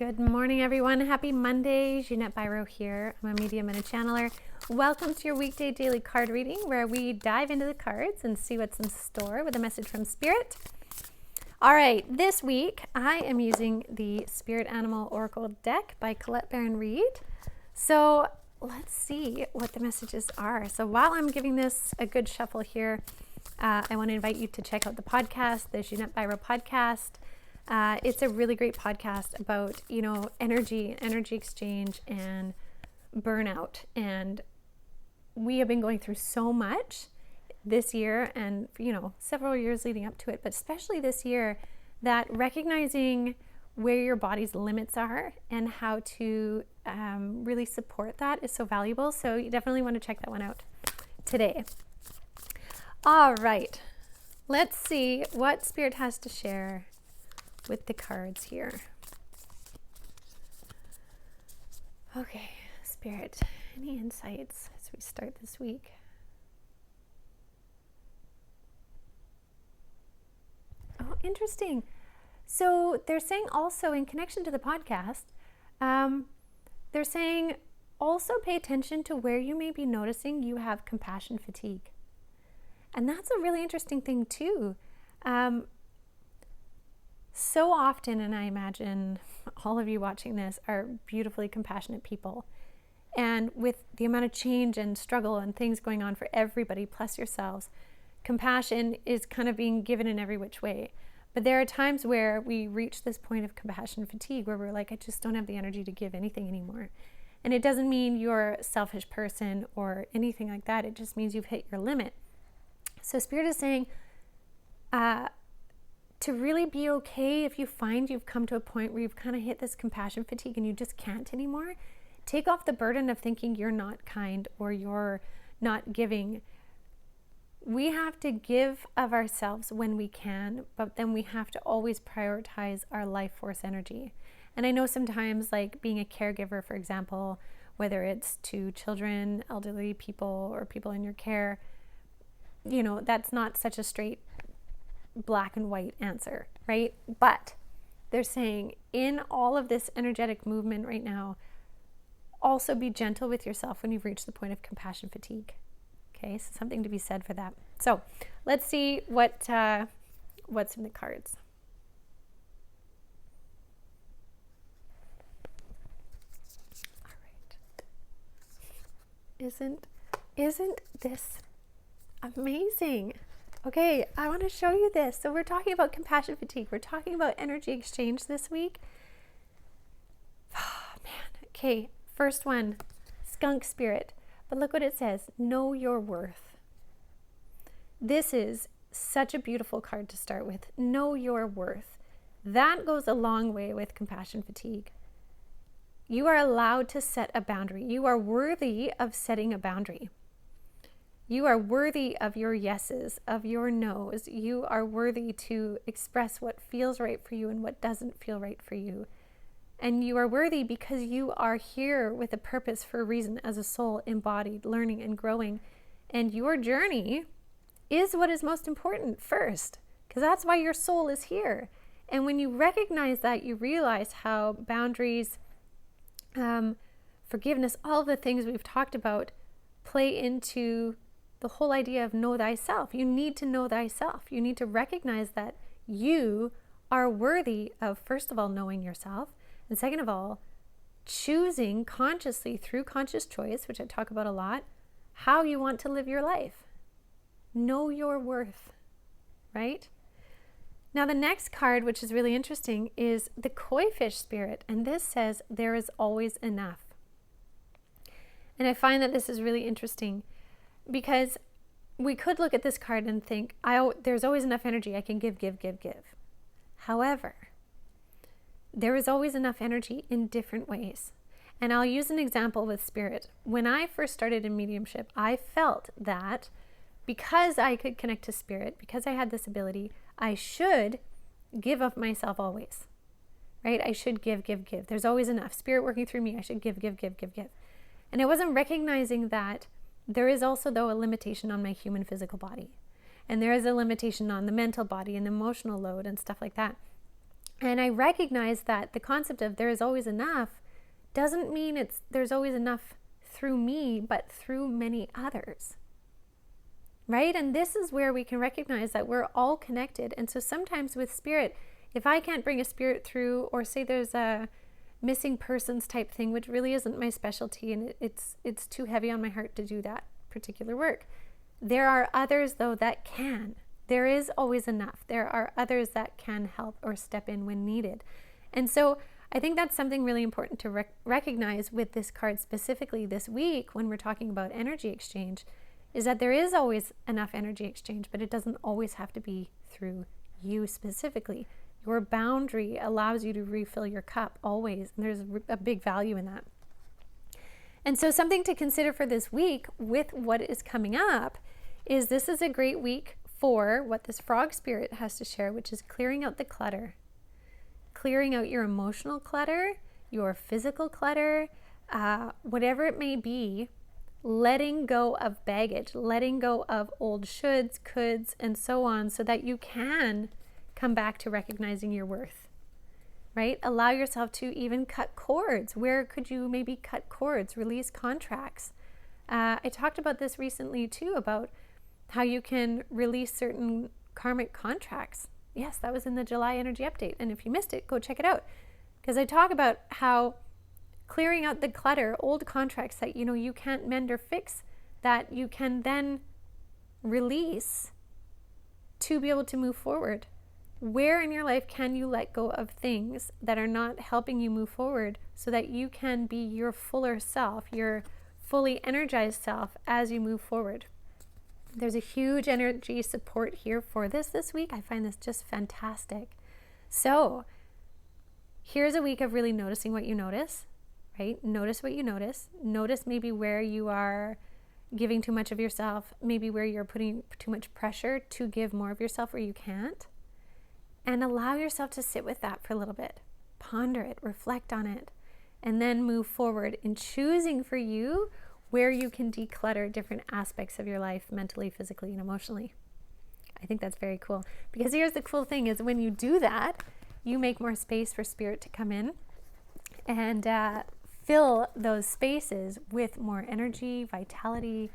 Good morning, everyone. Happy Monday. Jeanette Biro here. I'm a medium and a channeler. Welcome to your weekday daily card reading where we dive into the cards and see what's in store with a message from Spirit. All right, this week I am using the Spirit Animal Oracle deck by Colette Baron-Reid. So let's see what the messages are. So while I'm giving this a good shuffle here, I want to invite you to check out the podcast, the Jeanette Biro podcast. It's a really great podcast about, energy exchange and burnout. And we have been going through so much this year and, several years leading up to it, but especially this year, that recognizing where your body's limits are and how to really support that is so valuable. So you definitely want to check that one out today. All right, let's see what Spirit has to share with the cards here. Okay, Spirit, any insights as we start this week? Oh, interesting. So they're saying also in connection to the podcast, they're saying also pay attention to where you may be noticing you have compassion fatigue. And that's a really interesting thing too. So often, and I imagine all of you watching this are beautifully compassionate people. And with the amount of change and struggle and things going on for everybody, plus yourselves, compassion is kind of being given in every which way. But there are times where we reach this point of compassion fatigue where we're like, I just don't have the energy to give anything anymore. And it doesn't mean you're a selfish person or anything like that. It just means you've hit your limit. So Spirit is saying, to really be okay if you find you've come to a point where you've kind of hit this compassion fatigue and you just can't anymore, take off the burden of thinking you're not kind or you're not giving. We have to give of ourselves when we can, but then we have to always prioritize our life force energy. And I know sometimes, like being a caregiver, for example, whether it's to children, elderly people, or people in your care, that's not such a straight black and white answer, right? But they're saying in all of this energetic movement right now, also be gentle with yourself when you've reached the point of compassion fatigue. Okay, so something to be said for that. So let's see what's in the cards. All right. Isn't this amazing? Okay, I want to show you this. So we're talking about compassion fatigue. We're talking about energy exchange this week. Oh, man. Okay, first one, skunk spirit. But look what it says, know your worth. This is such a beautiful card to start with. Know your worth. That goes a long way with compassion fatigue. You are allowed to set a boundary. You are worthy of setting a boundary. You are worthy of your yeses, of your no's. You are worthy to express what feels right for you and what doesn't feel right for you. And you are worthy because you are here with a purpose for a reason as a soul embodied, learning and growing. And your journey is what is most important first, because that's why your soul is here. And when you recognize that, you realize how boundaries, forgiveness, all of the things we've talked about play into the whole idea of know thyself. You need to know thyself. You need to recognize that you are worthy of, first of all, knowing yourself. And second of all, choosing consciously through conscious choice, which I talk about a lot, how you want to live your life. Know your worth, right? Now the next card, which is really interesting, is the koi fish spirit. And this says, there is always enough. And I find that this is really interesting because we could look at this card and think, there's always enough energy. I can give. However, there is always enough energy in different ways. And I'll use an example with Spirit. When I first started in mediumship, I felt that because I could connect to Spirit, because I had this ability, I should give of myself always, right? I should give. There's always enough. Spirit working through me, I should give. And I wasn't recognizing that there is also, though, a limitation on my human physical body. And there is a limitation on the mental body and the emotional load and stuff like that. And I recognize that the concept of there is always enough doesn't mean there's always enough through me, but through many others. Right? And this is where we can recognize that we're all connected. And so sometimes with spirit, if I can't bring a spirit through, or say there's a missing persons type thing, which really isn't my specialty, and it's too heavy on my heart to do that particular work. There are others though that can. There is always enough. There are others that can help or step in when needed. And so I think that's something really important to recognize with this card specifically this week when we're talking about energy exchange, is that there is always enough energy exchange, but it doesn't always have to be through you specifically. Your boundary allows you to refill your cup always, and there's a big value in that. And so something to consider for this week with what is coming up is this is a great week for what this frog spirit has to share, which is clearing out the clutter. Clearing out your emotional clutter, your physical clutter, whatever it may be, letting go of baggage, letting go of old shoulds, coulds, and so on, so that you can come back to recognizing your worth, right? Allow yourself to even cut cords. Where could you maybe cut cords, release contracts? I talked about this recently too, about how you can release certain karmic contracts. Yes, that was in the July energy update. And if you missed it, go check it out. Because I talk about how clearing out the clutter, old contracts that you can't mend or fix, that you can then release to be able to move forward. Where in your life can you let go of things that are not helping you move forward so that you can be your fuller self, your fully energized self as you move forward? There's a huge energy support here for this week. I find this just fantastic. So here's a week of really noticing what you notice, right? Notice what you notice. Notice maybe where you are giving too much of yourself, maybe where you're putting too much pressure to give more of yourself where you can't. And allow yourself to sit with that for a little bit. Ponder it, reflect on it, and then move forward in choosing for you where you can declutter different aspects of your life mentally, physically, and emotionally. I think that's very cool. Because here's the cool thing is when you do that, you make more space for spirit to come in and fill those spaces with more energy, vitality,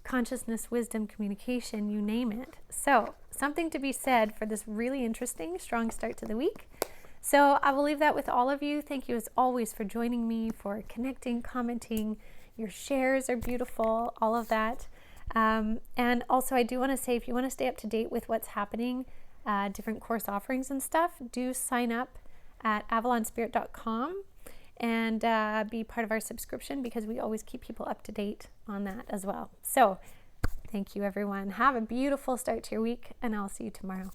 consciousness, wisdom, communication, you name it. So something to be said for this really interesting, strong start to the week. So I will leave that with all of you. Thank you as always for joining me, for connecting, commenting. Your shares are beautiful, all of that. And also I do want to say, if you want to stay up to date with what's happening, different course offerings and stuff, do sign up at avalonspirit.com and be part of our subscription, because we always keep people up to date on that as well. So thank you, everyone. Have a beautiful start to your week, and I'll see you tomorrow.